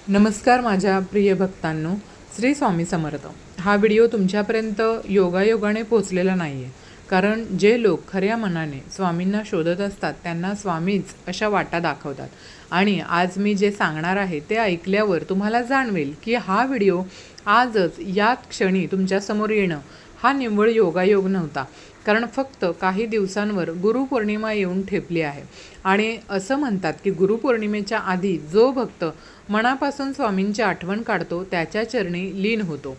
नमस्कार माझ्या प्रिय भक्तांनो, श्री स्वामी समर्थ. हा व्हिडिओ तुमच्यापर्यंत योगायोगाने पोचलेला नाही आहे, कारण जे लोक खऱ्या मनाने स्वामींना शोधत असतात त्यांना स्वामीच अशा वाटा दाखवतात. आणि आज मी जे सांगणार आहे ते ऐकल्यावर तुम्हाला जाणवेल की हा व्हिडिओ आजच या क्षणी तुमच्यासमोर येणं हा निव्वळ योगायोग नव्हता, कारण फक्त काही दिवसांवर गुरुपौर्णिमा येऊन ठेपली आहे. आणि असं म्हणतात की गुरुपौर्णिमेच्या आधी जो भक्त मनापासून स्वामींची आठवण काढतो त्याच्या चरणी लीन होतो.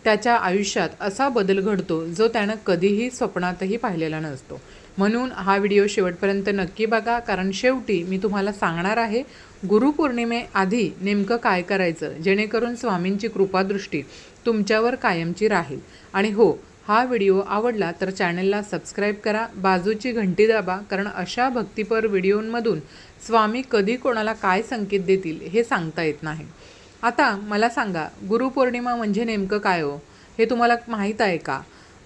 त्याच्या आयुष्यात असा बदल घडतो जो त्यानं कधीही स्वप्नातही पाहिलेला नसतो. म्हणून हा व्हिडिओ शेवटपर्यंत नक्की बघा, कारण शेवटी मी तुम्हाला सांगणार आहे गुरुपौर्णिमेआधी नेमकं काय करायचं जेणेकरून स्वामींची कृपादृष्टी तुमच्यावर कायमची राहील. आणि हो, हा व्हिडिओ आवडला तर चॅनलला सबस्क्राईब करा, बाजूची घंटी दाबा, कारण अशा भक्तिपर व्हिडिओंमधून स्वामी कधी कोणाला काय संकेत देतील हे सांगता येत नाही. आता मला सांगा, गुरुपौर्णिमा म्हणजे नेमकं काय हो, हे तुम्हाला माहीत आहे का?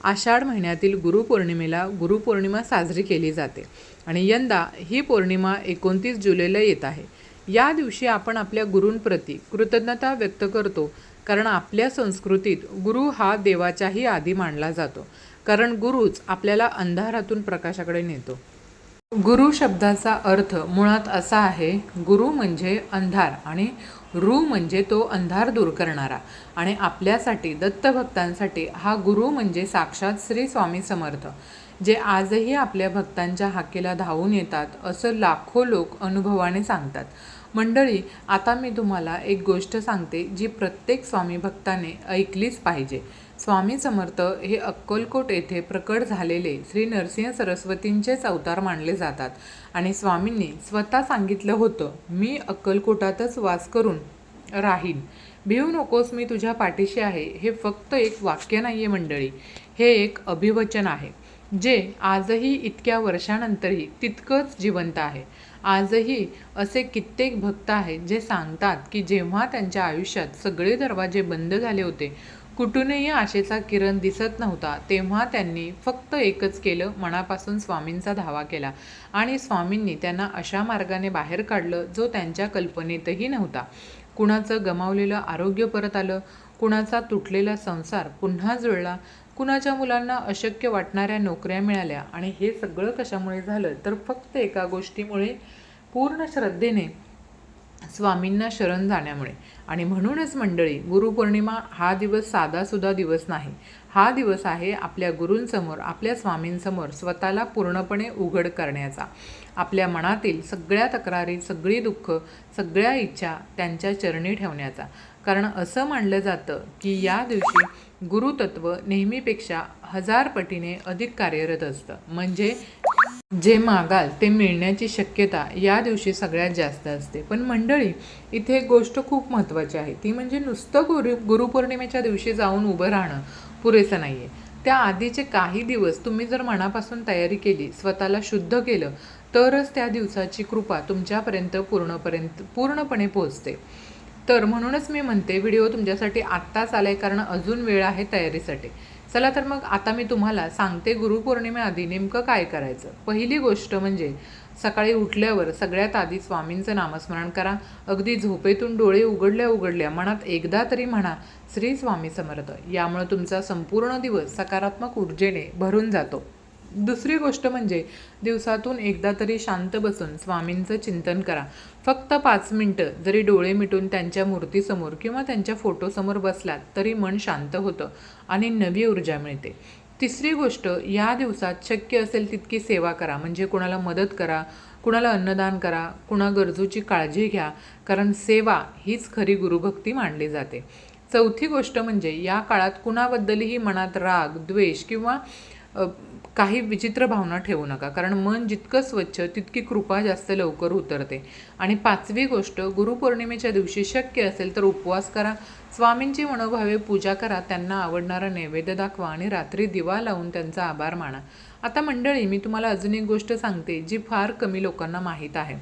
आषाढ महिन्यातील गुरुपौर्णिमेला गुरुपौर्णिमा साजरी केली जाते आणि यंदा ही पौर्णिमा 29 जुलैला येत आहे. या दिवशी आपण आपल्या गुरूंप्रती कृतज्ञता व्यक्त करतो, कारण आपल्या संस्कृतीत गुरु हा देवाच्याही आधी मानला जातो, कारण गुरुच आपल्याला अंधारातून प्रकाशाकडे नेतो. गुरु शब्दाचा अर्थ मुळात असा आहे, गुरु म्हणजे अंधार आणि रू म्हणजे तो अंधार दूर करणारा. आणि आपल्यासाठी दत्तभक्तांसाठी हा गुरु म्हणजे साक्षात श्री स्वामी समर्थ, जे आजही आपल्या भक्तांच्या हाकेला धावून येतात असं लाखो लोक अनुभवाने सांगतात. मंडळी, आता मी तुम्हाला एक गोष्ट सांगते जी प्रत्येक स्वामी भक्ताने ऐकलीच पाहिजे. स्वामी समर्थ हे अक्कलकोट येथे प्रकट झालेले श्री नरसिंह सरस्वतींचेच अवतार मानले जातात. आणि स्वामींनी स्वतः सांगितलं होतं, मी अक्कलकोटातच वास करून राहीन, भिवू नकोस, मी तुझ्या पाठीशी आहे. हे फक्त एक वाक्य नाही आहे मंडळी, हे एक अभिवचन आहे जे आजही इतक्या वर्षानंतरही तितकंच जिवंत आहे. आजही असे कित्येक भक्त आहेत जे सांगतात की जेव्हा त्यांच्या आयुष्यात सगळे दरवाजे बंद झाले होते, कुठूनही आशेचा किरण दिसत नव्हता, तेव्हा त्यांनी फक्त एकच केलं, मनापासून स्वामींचा धावा केला आणि स्वामींनी त्यांना अशा मार्गाने बाहेर काढलं जो त्यांच्या कल्पनेतही नव्हता. कुणाचं गमावलेलं आरोग्य परत आलं, कुणाचा तुटलेला संसार पुन्हा जुळला, कुणाच्या मुलांना अशक्य वाटणाऱ्या नोकऱ्या मिळाल्या. आणि हे सगळं कशामुळे झालं तर फक्त एका गोष्टीमुळे, पूर्ण श्रद्धेने स्वामींना शरण जाण्यामुळे. आणि म्हणूनच मंडळी, गुरुपौर्णिमा हा दिवस साधासुद्धा दिवस नाही. हा दिवस आहे आपल्या गुरूंसमोर, आपल्या स्वामींसमोर स्वतःला पूर्णपणे उघड करण्याचा, आपल्या मनातील सगळ्या तक्रारी, सगळी दुःख, सगळ्या इच्छा त्यांच्या चरणी ठेवण्याचा. कारण असं मानलं जातं की या दिवशी गुरुतत्व नेहमीपेक्षा 1000 पटीने अधिक कार्यरत असतं. म्हणजे जे मागाल ते मिळण्याची शक्यता या दिवशी सगळ्यात जास्त असते. पण मंडळी, इथे एक गोष्ट खूप महत्त्वाची आहे, ती म्हणजे नुसतं गुरुपौर्णिमेच्या दिवशी जाऊन उभं राहणं पुरेसं नाही आहे. त्या आधीचे काही दिवस तुम्ही जर मनापासून तयारी केली, स्वतःला शुद्ध केलं, तरच त्या दिवसाची कृपा तुमच्यापर्यंत पूर्णपणे पोहोचते. तर म्हणूनच मी म्हणते, व्हिडिओ तुमच्यासाठी आत्ताच आला आहे, कारण अजून वेळ आहे तयारीसाठी. चला तर मग आता मी तुम्हाला सांगते गुरुपौर्णिमेआधी नेमकं काय करायचं. पहिली गोष्ट म्हणजे सकाळी उठल्यावर सगळ्यात आधी स्वामींचं नामस्मरण करा. अगदी झोपेतून डोळे उघडल्या मनात एकदा तरी म्हणा, श्री स्वामी समर्थ. यामुळे तुमचा संपूर्ण दिवस सकारात्मक ऊर्जेने भरून जातो. दुसरी गोष्ट म्हणजे दिवसातून एकदा तरी शांत बसून स्वामींचं चिंतन करा. फक्त 5 मिनटं जरी डोळे मिटून त्यांच्या मूर्तीसमोर किंवा त्यांच्या फोटोसमोर बसलात तरी मन शांत होतं आणि नवी ऊर्जा मिळते. तिसरी गोष्ट, या दिवसात शक्य असेल तितकी सेवा करा. म्हणजे कुणाला मदत करा, कुणाला अन्नदान करा, कुणा गरजूची काळजी घ्या, कारण सेवा हीच खरी गुरुभक्ती मानली जाते. चौथी गोष्ट म्हणजे या काळात कुणाबद्दलही मनात राग, द्वेष किंवा काही विचित्र भावना ठेवू नका, कारण मन जितकं स्वच्छ तितकी कृपा जास्त लवकर उतरते. आणि पाचवी गोष्ट, गुरुपौर्णिमेच्या दिवशी शक्य असेल तर उपवास करा, स्वामींची मनोभावे पूजा करा, त्यांना आवडणारा नैवेद्य दाखवा आणि रात्री दिवा लावून त्यांचा आभार माना. आता मंडळी, मी तुम्हाला अजून एक गोष्ट सांगते जी फार कमी लोकांना माहीत आहे.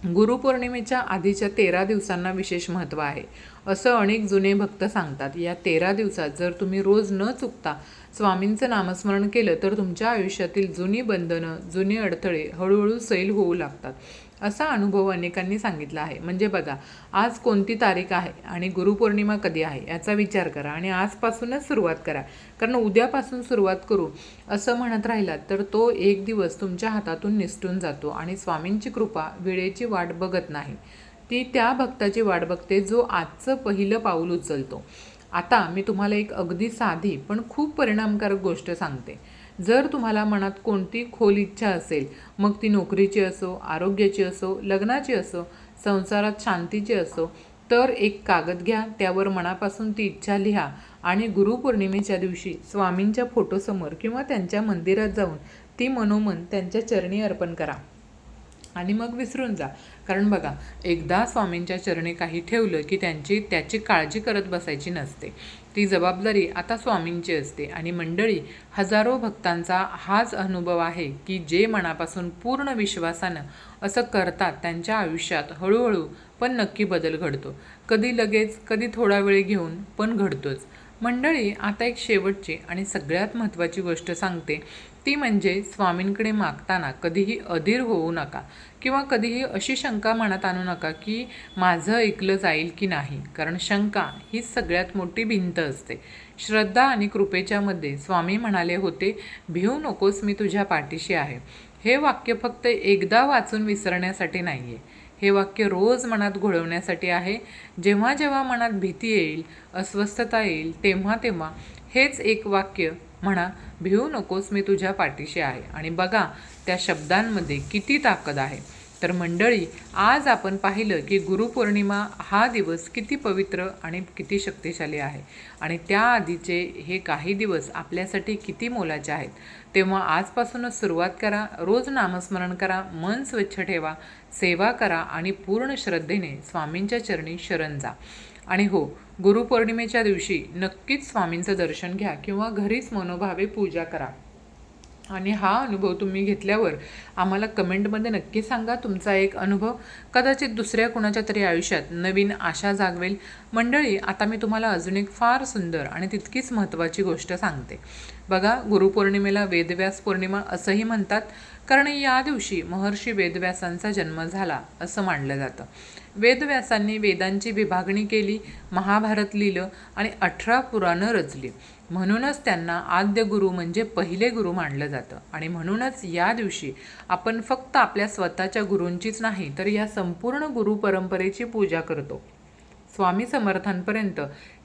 गुरुपौर्णिमेच्या आधीच्या 13 दिवसांना विशेष महत्त्व आहे असं अनेक जुने भक्त सांगतात. या 13 दिवसात जर तुम्ही रोज न चुकता स्वामींचं नामस्मरण केलं तर तुमच्या आयुष्यातील जुनी बंधनं, जुने अडथळे हळूहळू सैल होऊ लागतात असा अनुभव अनेकांनी सांगितला आहे. म्हणजे बघा, आज कोणती तारीख आहे आणि गुरुपौर्णिमा कधी आहे याचा विचार करा आणि आजपासूनच सुरुवात करा. कारण उद्यापासून सुरुवात करू असं म्हणत राहिलात तर तो एक दिवस तुमच्या हातातून निसटून जातो आणि स्वामींची कृपा वेळेची वाट बघत नाही. ती त्या भक्ताची वाट बघते जो आजचं पहिलं पाऊल उचलतो. आता मी तुम्हाला एक अगदी साधी पण खूप परिणामकारक गोष्ट सांगते. जर तुम्हाला मनात कोणती खोल इच्छा असेल, मग ती नोकरीची असो, आरोग्याची असो, लग्नाची असो, संसारात शांतीची असो, तर एक कागद घ्या, त्यावर मनापासून ती इच्छा लिहा आणि गुरुपौर्णिमेच्या दिवशी स्वामींच्या फोटोसमोर किंवा त्यांच्या मंदिरात जाऊन ती मनोमन त्यांच्या चरणी अर्पण करा आणि मग विसरून जा. कारण बघा, एकदा स्वामींच्या चरणी काही ठेवलं की त्याची काळजी करत बसायची नसते. ती जबाबदारी आता स्वामींची असते. आणि मंडळी, हजारो भक्तांचा हाच अनुभव आहे की जे मनापासून पूर्ण विश्वासानं असं करतात त्यांच्या आयुष्यात हळूहळू पण नक्की बदल घडतो. कधी लगेच, कधी थोडा वेळ घेऊन, पण घडतोच. मंडळी, आता एक शेवटची आणि सगळ्यात महत्त्वाची गोष्ट सांगते, ती म्हणजे स्वामींकडे मागताना कधीही अधीर होऊ नका किंवा कधीही अशी शंका मनात आणू नका की माझं ऐकलं जाईल की नाही. कारण शंका ही सगळ्यात मोठी भिंत असते. श्रद्धा आणि कृपेच्या मध्ये स्वामी म्हणाले होते, भिवू नकोस, मी तुझ्या पाठीशी आहे. हे वाक्य फक्त एकदा वाचून विसरण्यासाठी नाही आहे. हे वाक्य रोज मनात घोळवण्यासाठी आहे. जेव्हा जेव्हा मनात भीती येईल, अस्वस्थता येईल, तेव्हा तेव्हा हेच एक वाक्य म्हणा, भिवू नकोस, मी तुझ्या पाठीशी आहे. आणि बघा, त्या शब्दांमध्ये किती ताकद आहे. तर मंडळी, आज आपण पाहिलं की गुरुपौर्णिमा हा दिवस किती पवित्र आणि किती शक्तिशाली आहे आणि त्याआधीचे हे काही दिवस आपल्यासाठी किती मोलाचे आहेत. तेव्हा आजपासूनच सुरुवात करा. रोज नामस्मरण करा, मन स्वच्छ ठेवा, सेवा करा आणि पूर्ण श्रद्धेने स्वामींच्या चरणी शरण जा. आणि हो, गुरुपौर्णिमेच्या दिवशी नक्कीच स्वामींचं दर्शन घ्या किंवा घरीच मनोभावे पूजा करा. आणि हा अनुभव तुम्ही घेतल्यावर आम्हाला कमेंटमध्ये नक्की सांगा तुमचा एक अनुभव. कदाचित दुसऱ्या कुणाच्या तरी आयुष्यात नवीन आशा जागवेल. मंडळी, आता मी तुम्हाला अजून एक फार सुंदर आणि तितकीच महत्त्वाची गोष्ट सांगते. बघा, गुरुपौर्णिमेला वेदव्यास पौर्णिमा असंही म्हणतात, कारण या दिवशी महर्षी वेदव्यासांचा जन्म झाला असं मानलं जातं. वेदव्यासांनी वेदांची विभागणी केली, महाभारत लिहिलं आणि 18 पुराणं रचली. म्हणूनच त्यांना आद्य गुरु म्हणजे पहिले गुरु मानलं जातं. आणि म्हणूनच या दिवशी आपण फक्त आपल्या स्वतःच्या गुरूंचीच नाही तर या संपूर्ण गुरु परंपरेची पूजा करतो. स्वामी समर्थांपर्यंत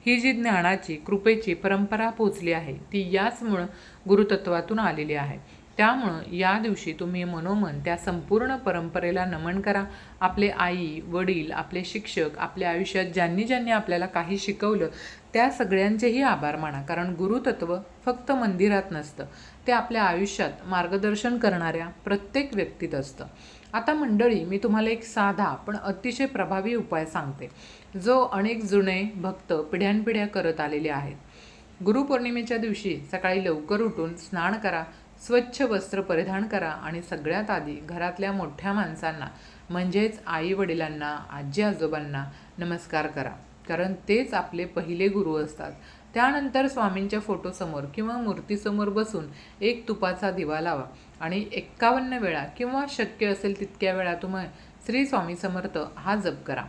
ही जी ज्ञानाची, कृपेची परंपरा पोचली आहे ती याचमुळं गुरुतत्वातून आलेली आहे. त्यामुळं या दिवशी तुम्ही मनोमन त्या संपूर्ण परंपरेला नमन करा. आपले आई वडील, आपले शिक्षक, आपल्या आयुष्यात ज्यांनी ज्यांनी आपल्याला काही शिकवलं त्या सगळ्यांचेही आभार माना. कारण गुरुतत्व फक्त मंदिरात नसतं, ते आपल्या आयुष्यात मार्गदर्शन करणाऱ्या प्रत्येक व्यक्तीत असतं. आता मंडळी, मी तुम्हाला एक साधा पण अतिशय प्रभावी उपाय सांगते, जो अनेक जुने भक्त पिढ्यानपिढ्या करत आलेले आहेत. गुरुपौर्णिमेच्या दिवशी सकाळी लवकर उठून स्नान करा, स्वच्छ वस्त्र परिधान करा आणि सगळ्यात आधी घरातल्या मोठ्या माणसांना म्हणजेच आई वडिलांना, आजी आजोबांना नमस्कार करा. कारण तेच आपले पहिले गुरु असतात. त्यानंतर स्वामींच्या फोटोसमोर किंवा मूर्तीसमोर बसून एक तुपाचा दिवा लावा आणि 51 वेळा किंवा शक्य असेल तितक्या वेळा तुम्ही श्री स्वामी समर्थ हा जप करा.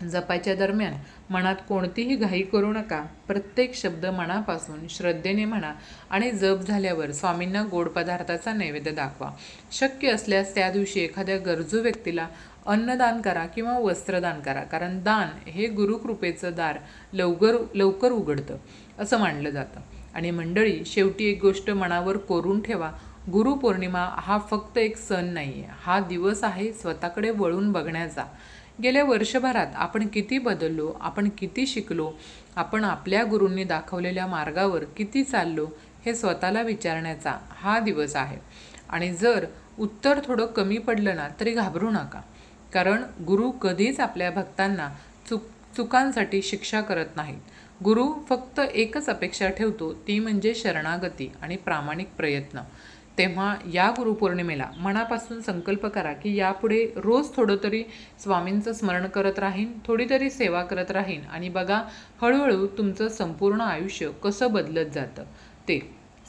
जपायच्या दरम्यान मनात कोणतीही घाई करू नका. प्रत्येक शब्द मनापासून श्रद्धेने म्हणा आणि जप झाल्यावर स्वामींना गोड पदार्थाचा नैवेद्य दाखवा. शक्य असल्यास त्या दिवशी एखाद्या गरजू व्यक्तीला अन्नदान करा किंवा वस्त्रदान करा. कारण दान हे गुरुकृपेचं दार लवकर उघडतं असं मानलं जातं. आणि मंडळी, शेवटी एक गोष्ट मनावर कोरून ठेवा, गुरुपौर्णिमा हा फक्त एक सण नाही आहे, हा दिवस आहे स्वतःकडे वळून बघण्याचा. गेल्या वर्षभरात आपण किती बदललो, आपण किती शिकलो, आपण आपल्या गुरूंनी दाखवलेल्या मार्गावर किती चाललो हे स्वतःला विचारण्याचा हा दिवस आहे. आणि जर उत्तर थोडं कमी पडलं ना तरी घाबरू नका. कारण गुरु कधीच आपल्या भक्तांना चुकांसाठी शिक्षा करत नाहीत. गुरु फक्त एकच अपेक्षा ठेवतो, ती म्हणजे शरणागती आणि प्रामाणिक प्रयत्न. तेव्हा या गुरुपौर्णिमेला मनापासून संकल्प करा की यापुढे रोज थोडं तरी स्वामींचं स्मरण करत राहीन, थोडी तरी सेवा करत राहीन आणि बघा, हळूहळू तुमचं संपूर्ण आयुष्य कसं बदलत जातं ते.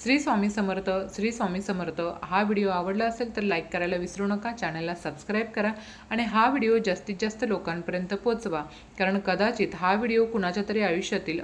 श्री स्वामी समर्थ. श्री स्वामी समर्थ. हा व्हिडिओ आवडला असेल तर लाईक करायला विसरू नका, चॅनलला सबस्क्राईब करा आणि हा व्हिडिओ जास्तीत जास्त लोकांपर्यंत पोहोचवा, कारण कदाचित हा व्हिडिओ कुणाच्या तरी आयुष्यातील